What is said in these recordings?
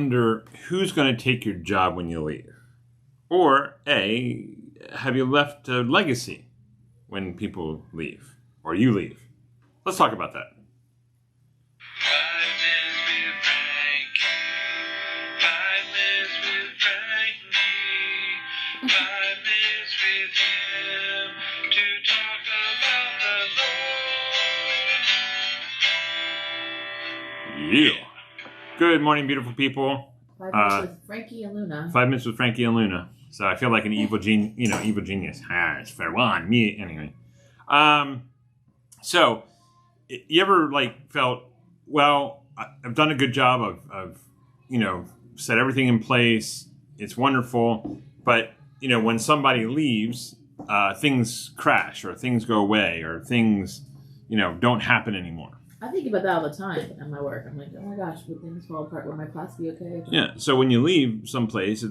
Wonder who's going to take your job when you leave? Or A, have you left a legacy when people leave or you leave? Let's talk about that. 5 minutes with Frankie. 5 minutes with Frankie. 5 minutes with him to talk about the Lord. Yeah. Good morning, beautiful people. 5 minutes with Frankie and Luna. 5 minutes with Frankie and Luna. So I feel like an evil genius. It's fair one. Me anyway. So you ever felt, well, I've done a good job of set everything in place. It's wonderful, but when somebody leaves, things crash or things go away or things don't happen anymore. I think about that all the time at my work. I'm like, oh my gosh, would things fall apart? Will my class be okay? Yeah. So when you leave someplace,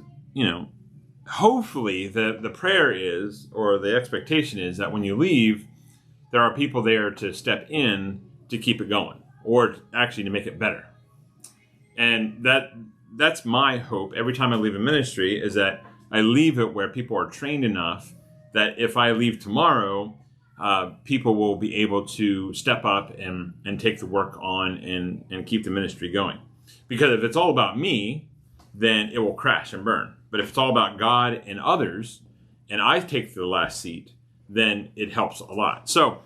hopefully the prayer is, or the expectation is, that when you leave, there are people there to step in to keep it going, or actually to make it better. And that's my hope every time I leave a ministry, is that I leave it where people are trained enough that if I leave tomorrow, people will be able to step up and take the work on and keep the ministry going. Because if it's all about me, then it will crash and burn. But if it's all about God and others, and I take the last seat, then it helps a lot. So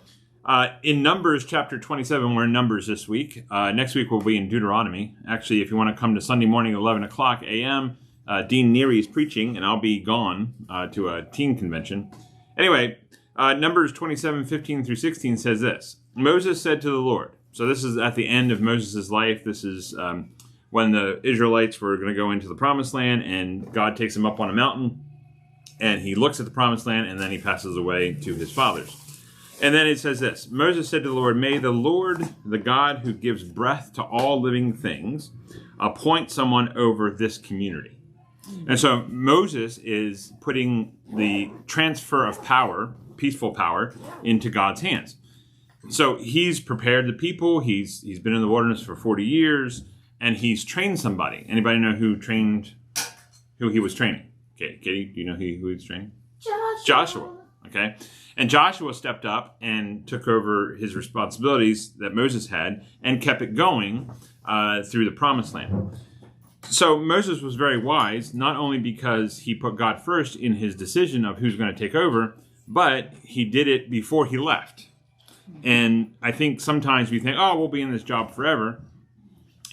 in Numbers chapter 27, we're in Numbers this week. Next week we'll be in Deuteronomy. Actually, if you want to come to Sunday morning, 11 o'clock a.m., Dean Neary is preaching, and I'll be gone to a teen convention. Anyway, Numbers 27, 15 through 16 says this. Moses said to the Lord. So this is at the end of Moses' life. This is when the Israelites were going to go into the promised land, and God takes them up on a mountain, and he looks at the promised land, and then he passes away to his fathers. And then it says this. Moses said to the Lord, may the Lord, the God who gives breath to all living things, appoint someone over this community. And so Moses is putting the transfer of power, peaceful power, into God's hands. So he's prepared the people. He's been in the wilderness for 40 years, and he's trained somebody. Anybody know who he was training? Okay, Katie, do you know who he was training? Joshua. Okay, and Joshua stepped up and took over his responsibilities that Moses had and kept it going through the promised land. So Moses was very wise, not only because he put God first in his decision of who's going to take over, but he did it before he left. And I think sometimes we think, oh, we'll be in this job forever,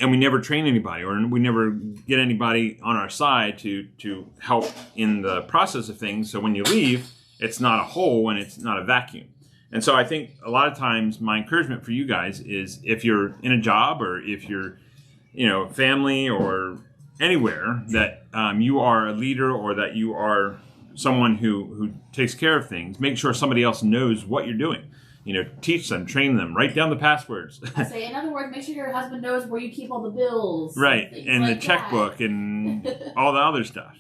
and we never train anybody, or we never get anybody on our side to help in the process of things. So when you leave, it's not a hole and it's not a vacuum. And so I think a lot of times my encouragement for you guys is, if you're in a job, or if you're family or anywhere that you are a leader, or that you are someone who takes care of things, make sure somebody else knows what you're doing. Teach them, train them, write down the passwords. I say, in other words, make sure your husband knows where you keep all the bills. Right, and the checkbook and all the other stuff.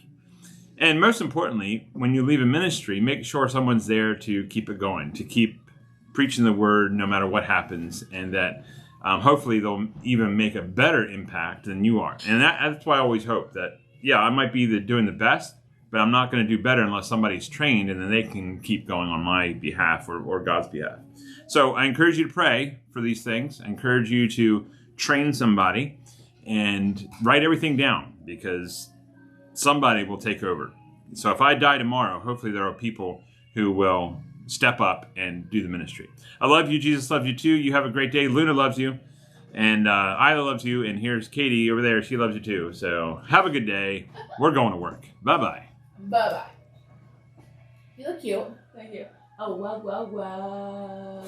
And most importantly, when you leave a ministry, make sure someone's there to keep it going, to keep preaching the word no matter what happens, and that hopefully they'll even make a better impact than you are. And that's why I always hope that, I might be doing the best, but I'm not going to do better unless somebody's trained, and then they can keep going on my behalf or God's behalf. So I encourage you to pray for these things. I encourage you to train somebody and write everything down, because somebody will take over. So if I die tomorrow, hopefully there are people who will step up and do the ministry. I love you. Jesus loves you too. You have a great day. Luna loves you. And Isla loves you. And here's Katie over there. She loves you too. So have a good day. We're going to work. Bye-bye. Bye-bye. You look cute. Thank you. Oh, wow, wow, wow.